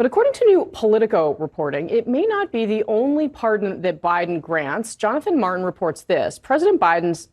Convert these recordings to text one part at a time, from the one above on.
But according to new Politico reporting, it may not be the only pardon that Biden grants. Jonathan Martin reports this. President Joe Biden's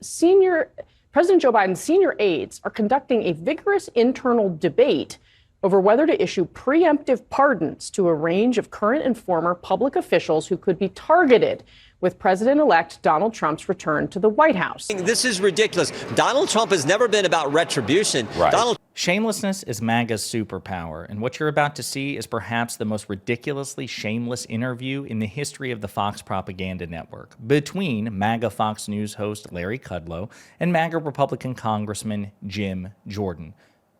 senior aides are conducting a vigorous internal debate over whether to issue preemptive pardons to a range of current and former public officials who could be targeted with President-elect Donald Trump's return to the White House. This is ridiculous. Donald Trump has never been about retribution. Right. Shamelessness is MAGA's superpower, and what you're about to see is perhaps the most ridiculously shameless interview in the history of the Fox propaganda network between MAGA Fox News host Larry Kudlow and MAGA Republican Congressman Jim Jordan.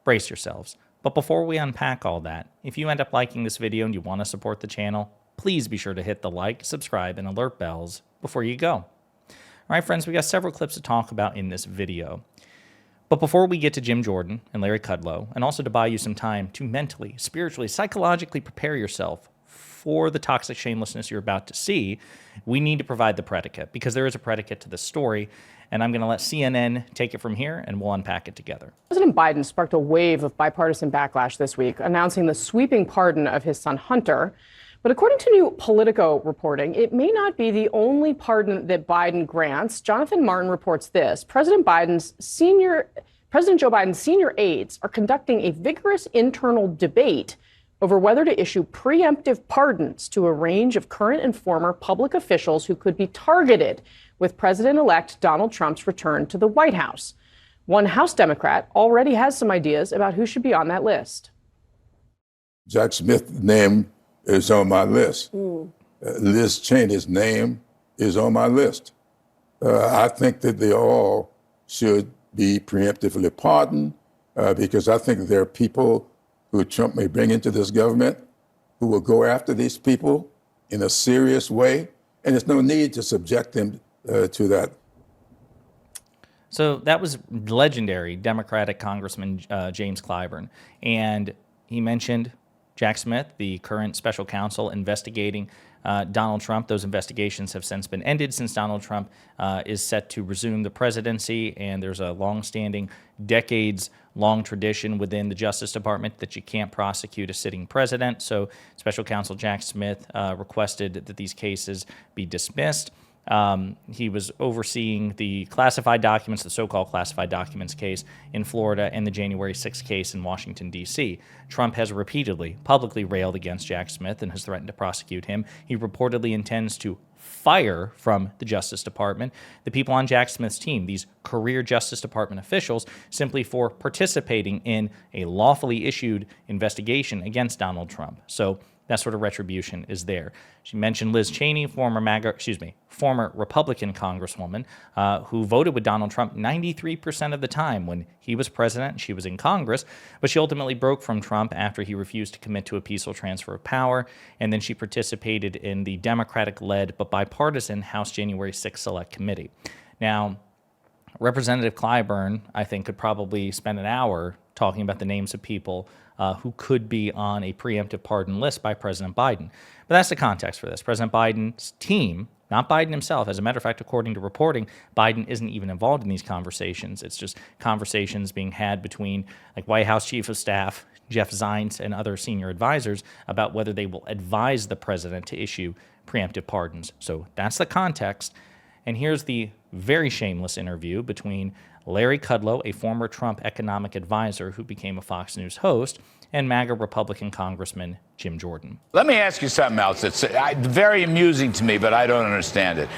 Brace yourselves. But before we unpack all that, if you end up liking this video and you want to support the channel, please be sure to hit the like, subscribe, and alert bells before you go. All right, friends, we got several clips to talk about in this video. But before we get to Jim Jordan and Larry Kudlow, and also to buy you some time to mentally, spiritually, psychologically prepare yourself for the toxic shamelessness you're about to see, we need to provide the predicate, because there is a predicate to this story, and I'm going to let CNN take it from here, and we'll unpack it together. President Biden sparked a wave of bipartisan backlash this week, announcing the sweeping pardon of his son Hunter. But according to new Politico reporting, it may not be the only pardon that Biden grants. Jonathan Martin reports this. President Joe Biden's senior aides are conducting a vigorous internal debate over whether to issue preemptive pardons to a range of current and former public officials who could be targeted with President-elect Donald Trump's return to the White House. One House Democrat already has some ideas about who should be on that list. Jack Smith's name is on my list. Liz Cheney's name is on my list. I think that they all should be preemptively pardoned because I think there are people who Trump may bring into this government who will go after these people in a serious way, and there's no need to subject them to that. So that was legendary Democratic Congressman James Clyburn, and he mentioned Jack Smith, the current special counsel investigating Donald Trump. Those investigations have since been ended since Donald Trump is set to resume the presidency, and there's a long-standing, decades-long tradition within the Justice Department that you can't prosecute a sitting president. So special counsel Jack Smith requested that these cases be dismissed. He was overseeing the classified documents, the so-called classified documents case in Florida and the January 6th case in Washington, D.C. Trump has repeatedly publicly railed against Jack Smith and has threatened to prosecute him. He reportedly intends to fire from the Justice Department the people on Jack Smith's team, these career Justice Department officials, simply for participating in a lawfully issued investigation against Donald Trump. So that sort of retribution is there. She mentioned Liz Cheney, former Republican Congresswoman, who voted with Donald Trump 93% of the time when he was president and she was in Congress, but she ultimately broke from Trump after he refused to commit to a peaceful transfer of power, and then she participated in the Democratic-led but bipartisan House January 6th Select Committee. Now, Representative Clyburn, I think, could probably spend an hour talking about the names of people who could be on a preemptive pardon list by President Biden. But that's the context for this. President Biden's team, not Biden himself. As a matter of fact, according to reporting, Biden isn't even involved in these conversations. It's just conversations being had between like White House Chief of Staff Jeff Zients and other senior advisors about whether they will advise the president to issue preemptive pardons. So that's the context. And here's the very shameless interview between Larry Kudlow, a former Trump economic advisor who became a Fox News host, and MAGA Republican Congressman Jim Jordan. Let me ask you something else that's very amusing to me, but I don't understand it.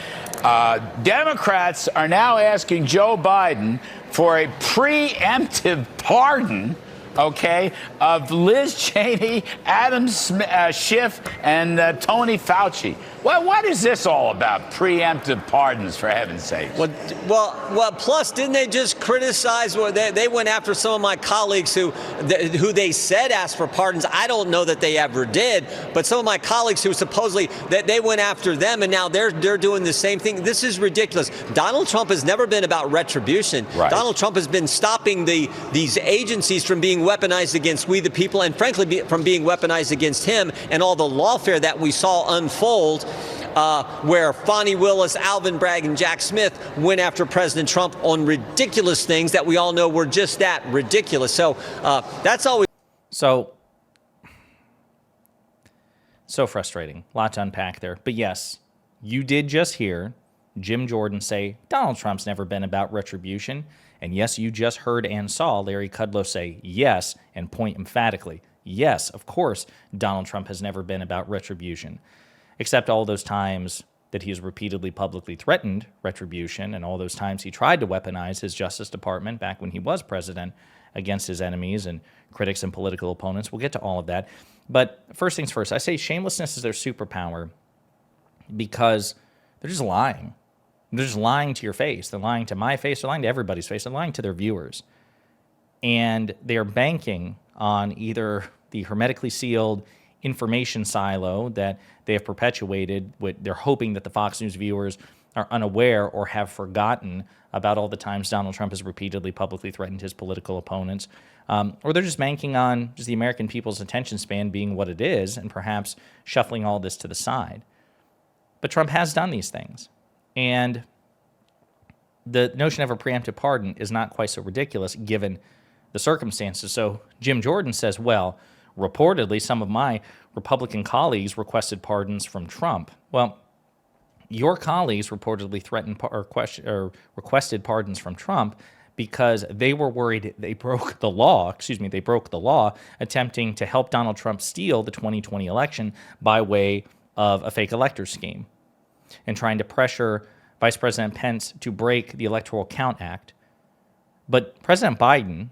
Democrats are now asking Joe Biden for a preemptive pardon, okay, of Liz Cheney, Adam Schiff, and Tony Fauci. Well, what is this all about? Preemptive pardons, for heaven's sake. Well. Plus, didn't they just criticize? Well, they went after some of my colleagues who they said asked for pardons. I don't know that they ever did, but some of my colleagues who supposedly that they went after them, and now they're doing the same thing. This is ridiculous. Donald Trump has never been about retribution. Right. Donald Trump has been stopping these agencies from being weaponized against we the people, and frankly, from being weaponized against him, and all the lawfare that we saw unfold. Where Fonnie Willis, Alvin Bragg, and Jack Smith went after President Trump on ridiculous things that we all know were just that, ridiculous. So that's always. So So frustrating. A lot to unpack there. But yes, you did just hear Jim Jordan say Donald Trump's never been about retribution. And yes, you just heard and saw Larry Kudlow say yes and point emphatically. Yes, of course, Donald Trump has never been about retribution, except all those times that he has repeatedly publicly threatened retribution and all those times he tried to weaponize his Justice Department back when he was president against his enemies and critics and political opponents. We'll get to all of that. But first things first, I say shamelessness is their superpower because they're just lying. They're just lying to your face. They're lying to my face. They're lying to everybody's face. They're lying to their viewers. And they are banking on either the hermetically sealed information silo that they have perpetuated. They're hoping that the Fox News viewers are unaware or have forgotten about all the times Donald Trump has repeatedly publicly threatened his political opponents. Or they're just banking on just the American people's attention span being what it is and perhaps shuffling all this to the side. But Trump has done these things. And the notion of a preemptive pardon is not quite so ridiculous given the circumstances. So Jim Jordan says, well, reportedly, some of my Republican colleagues requested pardons from Trump. Well, your colleagues reportedly threatened or requested pardons from Trump because they were worried they broke the law. They broke the law attempting to help Donald Trump steal the 2020 election by way of a fake elector scheme and trying to pressure Vice President Pence to break the Electoral Count Act. But President Biden,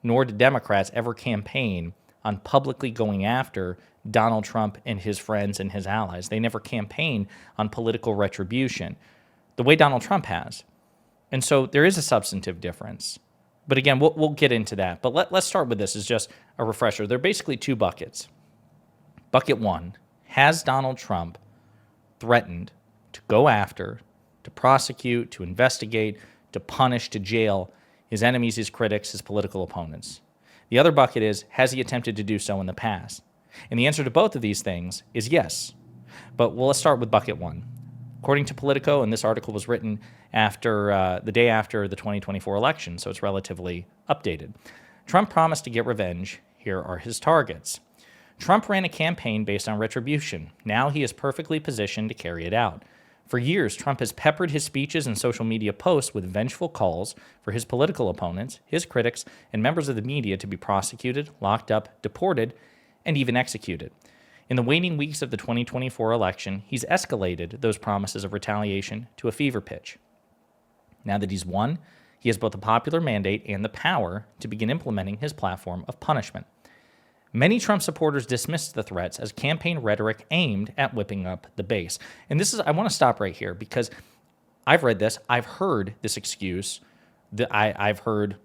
nor did Democrats ever campaign on publicly going after Donald Trump and his friends and his allies. They never campaigned on political retribution the way Donald Trump has. And so there is a substantive difference. But again, we'll get into that. But let's start with this as just a refresher. There are basically two buckets. Bucket one, has Donald Trump threatened to go after, to prosecute, to investigate, to punish, to jail his enemies, his critics, his political opponents? The other bucket is, has he attempted to do so in the past? And the answer to both of these things is yes. But let's start with bucket one. According to Politico, and this article was written after the day after the 2024 election, so it's relatively updated. Trump promised to get revenge. Here are his targets. Trump ran a campaign based on retribution. Now he is perfectly positioned to carry it out. For years, Trump has peppered his speeches and social media posts with vengeful calls for his political opponents, his critics, and members of the media to be prosecuted, locked up, deported, and even executed. In the waning weeks of the 2024 election, he's escalated those promises of retaliation to a fever pitch. Now that he's won, he has both the popular mandate and the power to begin implementing his platform of punishment. Many Trump supporters dismissed the threats as campaign rhetoric aimed at whipping up the base. And I want to stop right here because I've read this. I've heard this excuse. I've heard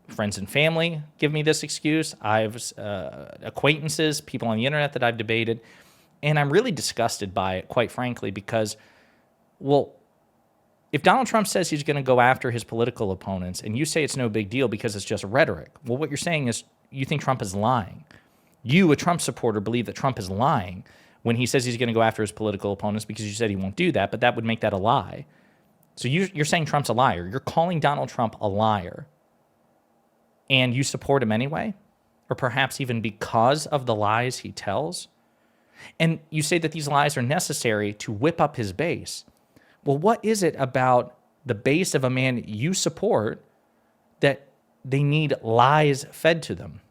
friends and family give me this excuse. I've acquaintances, people on the internet that I've debated. And I'm really disgusted by it, quite frankly, because, well, if Donald Trump says he's going to go after his political opponents and you say it's no big deal because it's just rhetoric, well, what you're saying is you think Trump is lying. You, a Trump supporter, believe that Trump is lying when he says he's going to go after his political opponents because you said he won't do that, but that would make that a lie. So you're saying Trump's a liar. You're calling Donald Trump a liar. And you support him anyway? Or perhaps even because of the lies he tells? And you say that these lies are necessary to whip up his base. Well, what is it about the base of a man you support that they need lies fed to them?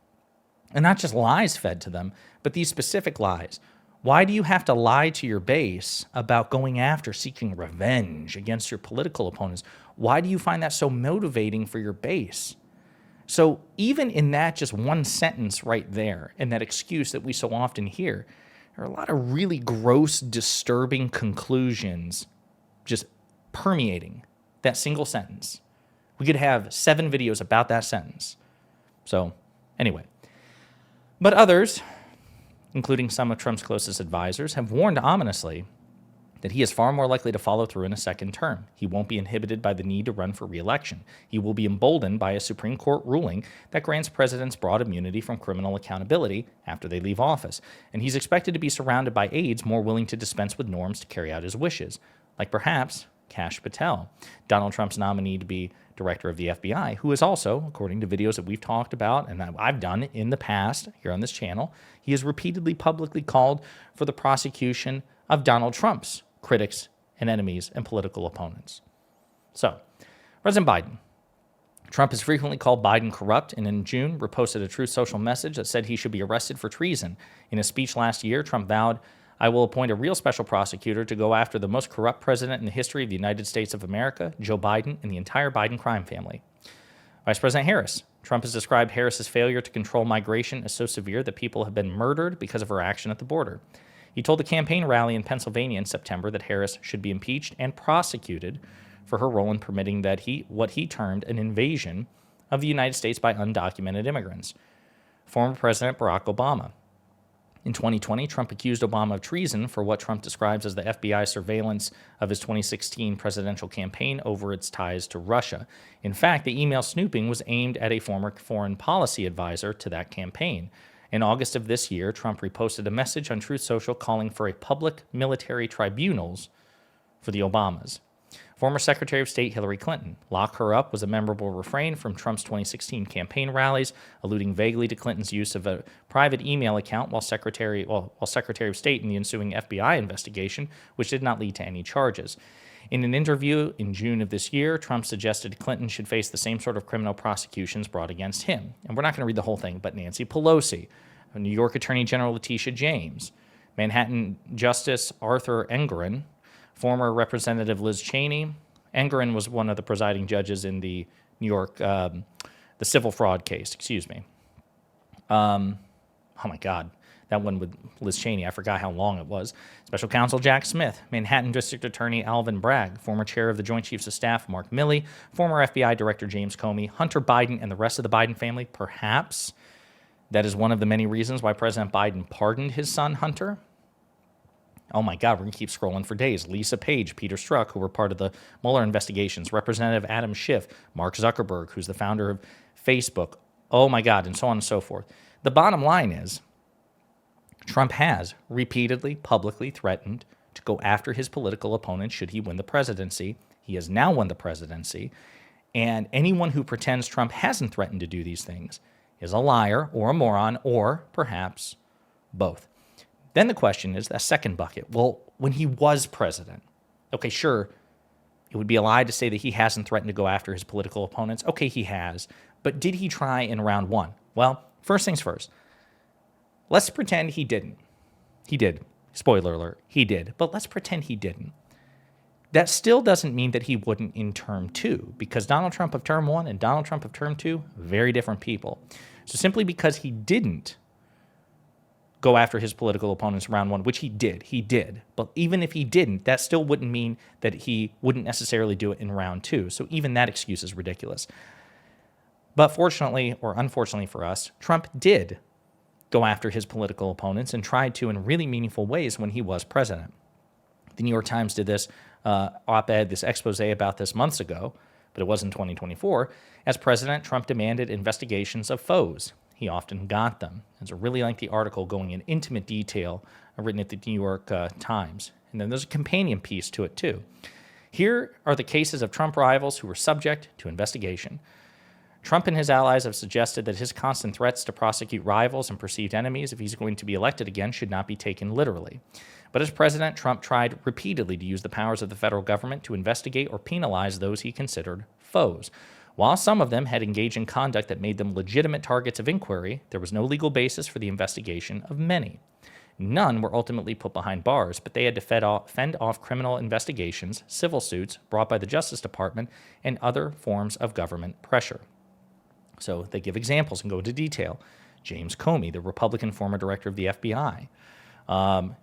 And not just lies fed to them, but these specific lies. Why do you have to lie to your base about going after, seeking revenge against your political opponents? Why do you find that so motivating for your base? So even in that just one sentence right there, and that excuse that we so often hear, there are a lot of really gross, disturbing conclusions just permeating that single sentence. We could have 7 videos about that sentence. So anyway. But others, including some of Trump's closest advisors, have warned ominously that he is far more likely to follow through in a second term. He won't be inhibited by the need to run for re-election. He will be emboldened by a Supreme Court ruling that grants presidents broad immunity from criminal accountability after they leave office. And he's expected to be surrounded by aides more willing to dispense with norms to carry out his wishes, like perhaps Kash Patel, Donald Trump's nominee to be director of the FBI, who is also, according to videos that we've talked about and that I've done in the past here on this channel, he has repeatedly publicly called for the prosecution of Donald Trump's critics and enemies and political opponents. So, President Biden. Trump has frequently called Biden corrupt, and in June reposted a Truth Social message that said he should be arrested for treason. In a speech last year, Trump vowed, "I will appoint a real special prosecutor to go after the most corrupt president in the history of the United States of America, Joe Biden, and the entire Biden crime family." Vice President Harris. Trump has described Harris's failure to control migration as so severe that people have been murdered because of her action at the border. He told a campaign rally in Pennsylvania in September that Harris should be impeached and prosecuted for her role in permitting what he termed an invasion of the United States by undocumented immigrants. Former President Barack Obama. In 2020, Trump accused Obama of treason for what Trump describes as the FBI surveillance of his 2016 presidential campaign over its ties to Russia. In fact, the email snooping was aimed at a former foreign policy advisor to that campaign. In August of this year, Trump reposted a message on Truth Social calling for a public military tribunals for the Obamas. Former Secretary of State Hillary Clinton. "Lock her up" was a memorable refrain from Trump's 2016 campaign rallies, alluding vaguely to Clinton's use of a private email account while Secretary of State in the ensuing FBI investigation, which did not lead to any charges. In an interview in June of this year, Trump suggested Clinton should face the same sort of criminal prosecutions brought against him. And we're not going to read the whole thing, but Nancy Pelosi, New York Attorney General Letitia James, Manhattan Justice Arthur Engoron, former Representative Liz Cheney. Engoron was one of the presiding judges in the New York, the civil fraud case, oh my God, that one with Liz Cheney, I forgot how long it was. Special Counsel Jack Smith, Manhattan District Attorney Alvin Bragg, former chair of the Joint Chiefs of Staff Mark Milley, former FBI Director James Comey, Hunter Biden, and the rest of the Biden family. Perhaps that is one of the many reasons why President Biden pardoned his son Hunter. Oh my God, we're going to keep scrolling for days. Lisa Page, Peter Strzok, who were part of the Mueller investigations, Representative Adam Schiff, Mark Zuckerberg, who's the founder of Facebook. Oh my God, and so on and so forth. The bottom line is, Trump has repeatedly, publicly threatened to go after his political opponent should he win the presidency. He has now won the presidency. And anyone who pretends Trump hasn't threatened to do these things is a liar or a moron or perhaps both. Then the question is that second bucket. Well, when he was president, okay, sure, it would be a lie to say that he hasn't threatened to go after his political opponents. Okay, he has. But did he try in round one? Well, first things first. Let's pretend he didn't. He did. Spoiler alert, he did. But let's pretend he didn't. That still doesn't mean that he wouldn't in term two, because Donald Trump of term one and Donald Trump of term two, very different people. So simply because he didn't go after his political opponents in round one, which he did. But even if he didn't, that still wouldn't mean that he wouldn't necessarily do it in round two. So even that excuse is ridiculous. But fortunately, or unfortunately for us, Trump did go after his political opponents and tried to in really meaningful ways when he was president. The New York Times did this op-ed, this expose about this months ago, but it was in 2024. As president, Trump demanded investigations of foes. He often got them. There's a really lengthy article going in intimate detail written at the New York Times. And then there's a companion piece to it, too. Here are the cases of Trump rivals who were subject to investigation. Trump and his allies have suggested that his constant threats to prosecute rivals and perceived enemies, if he's going to be elected again, should not be taken literally. But as president, Trump tried repeatedly to use the powers of the federal government to investigate or penalize those he considered foes. While some of them had engaged in conduct that made them legitimate targets of inquiry, there was no legal basis for the investigation of many. None were ultimately put behind bars, but they had to fend off criminal investigations, civil suits brought by the Justice Department, and other forms of government pressure. So they give examples and go into detail. James Comey, the Republican former director of the FBI.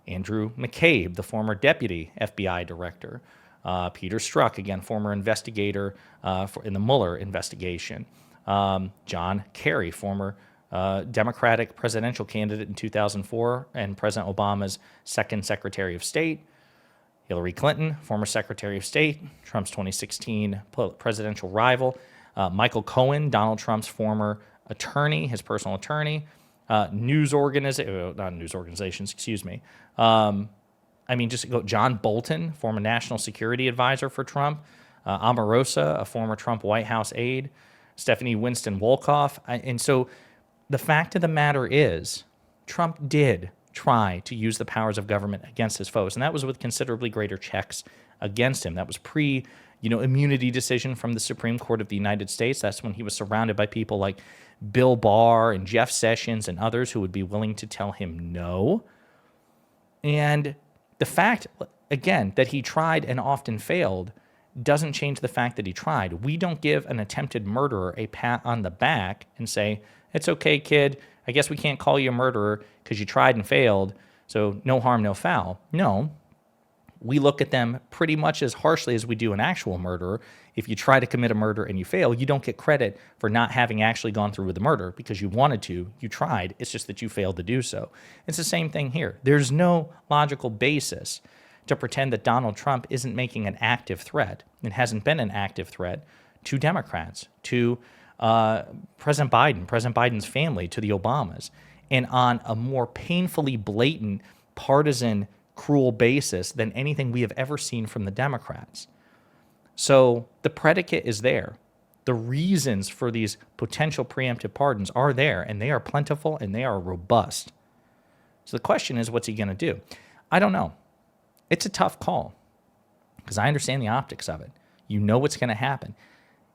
Andrew McCabe, the former deputy FBI director. Peter Strzok, again, former investigator in the Mueller investigation. John Kerry, former Democratic presidential candidate in 2004 and President Obama's second Secretary of State. Hillary Clinton, former Secretary of State, Trump's 2016 presidential rival. Michael Cohen, Donald Trump's former attorney, his personal attorney. John Bolton, former national security advisor for Trump. Omarosa, a former Trump White House aide, Stephanie Winston Wolkoff. And so the fact of the matter is, Trump did try to use the powers of government against his foes, and that was with considerably greater checks against him. That was immunity decision from the Supreme Court of the United States. That's when he was surrounded by people like Bill Barr and Jeff Sessions and others who would be willing to tell him no. And the fact, again, that he tried and often failed doesn't change the fact that he tried. We don't give an attempted murderer a pat on the back and say, it's okay, kid, I guess we can't call you a murderer because you tried and failed, so no harm, no foul. No, we look at them pretty much as harshly as we do an actual murderer. If you try to commit a murder and you fail, you don't get credit for not having actually gone through with the murder because you wanted to, you tried, it's just that you failed to do so. It's the same thing here. There's no logical basis to pretend that Donald Trump isn't making an active threat, and hasn't been an active threat, to Democrats, to President Biden's family, to the Obamas, and on a more painfully blatant, partisan, cruel basis than anything we have ever seen from the Democrats. So the predicate is there. The reasons for these potential preemptive pardons are there, and they are plentiful and they are robust. So the question is, what's he going to do? I don't know. It's a tough call because I understand the optics of it. You know what's going to happen.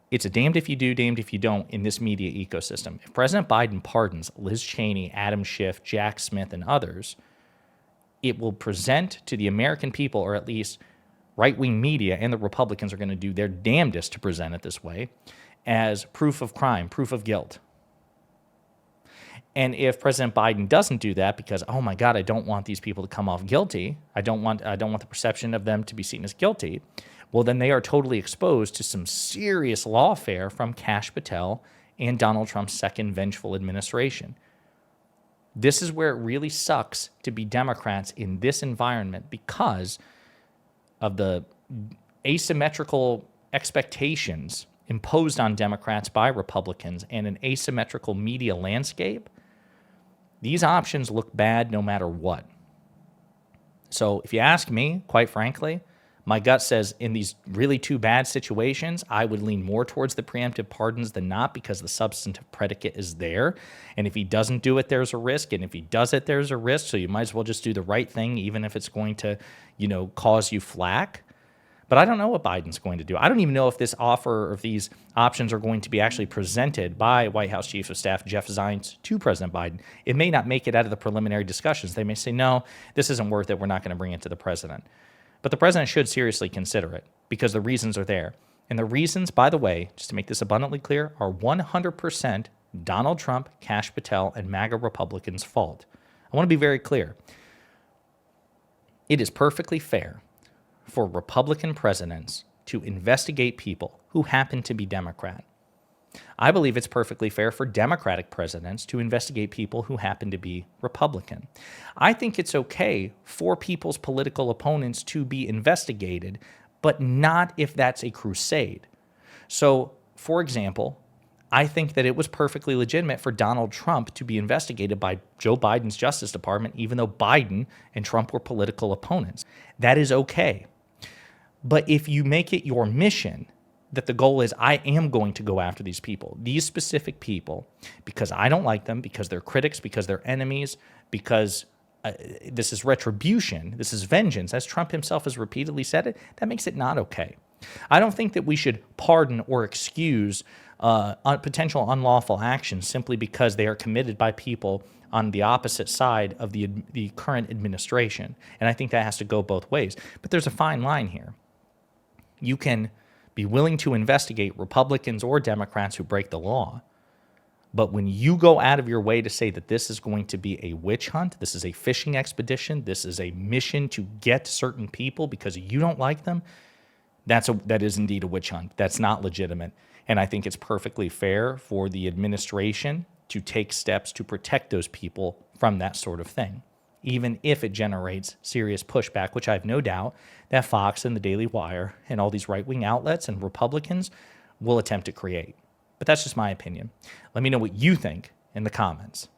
It's a damned if you do, damned if you don't in this media ecosystem. If President Biden pardons Liz Cheney, Adam Schiff, Jack Smith, and others, it will present to the American people, or at least right-wing media and the Republicans are going to do their damnedest to present it this way, as proof of crime, proof of guilt. And if President Biden doesn't do that because, oh my God, I don't want these people to come off guilty, I don't want the perception of them to be seen as guilty, well, then they are totally exposed to some serious lawfare from Kash Patel and Donald Trump's second vengeful administration. This is where it really sucks to be Democrats in this environment because of the asymmetrical expectations imposed on Democrats by Republicans and an asymmetrical media landscape. These options look bad no matter what. So if you ask me, quite frankly, my gut says in these really two bad situations, I would lean more towards the preemptive pardons than not because the substantive predicate is there. And if he doesn't do it, there's a risk. And if he does it, there's a risk. So you might as well just do the right thing, even if it's going to, cause you flack. But I don't know what Biden's going to do. I don't even know if this offer or if these options are going to be actually presented by White House Chief of Staff Jeff Zients to President Biden. It may not make it out of the preliminary discussions. They may say, no, this isn't worth it. We're not going to bring it to the president. But the president should seriously consider it because the reasons are there. And the reasons, by the way, just to make this abundantly clear, are 100% Donald Trump, Kash Patel, and MAGA Republicans' fault. I want to be very clear. It is perfectly fair for Republican presidents to investigate people who happen to be Democrat. I believe it's perfectly fair for Democratic presidents to investigate people who happen to be Republican. I think it's okay for people's political opponents to be investigated, but not if that's a crusade. So, for example, I think that it was perfectly legitimate for Donald Trump to be investigated by Joe Biden's Justice Department, even though Biden and Trump were political opponents. That is okay. But if you make it your mission that the goal is I am going to go after these people, these specific people, because I don't like them, because they're critics, because they're enemies, because this is retribution, this is vengeance, as Trump himself has repeatedly said it, that makes it not okay. I don't think that we should pardon or excuse potential unlawful actions simply because they are committed by people on the opposite side of the current administration. And I think that has to go both ways. But there's a fine line here. You can be willing to investigate Republicans or Democrats who break the law. But when you go out of your way to say that this is going to be a witch hunt, this is a fishing expedition, this is a mission to get certain people because you don't like them, that is indeed a witch hunt. That's not legitimate. And I think it's perfectly fair for the administration to take steps to protect those people from that sort of thing, even if it generates serious pushback, which I have no doubt that Fox and the Daily Wire and all these right-wing outlets and Republicans will attempt to create. But that's just my opinion. Let me know what you think in the comments.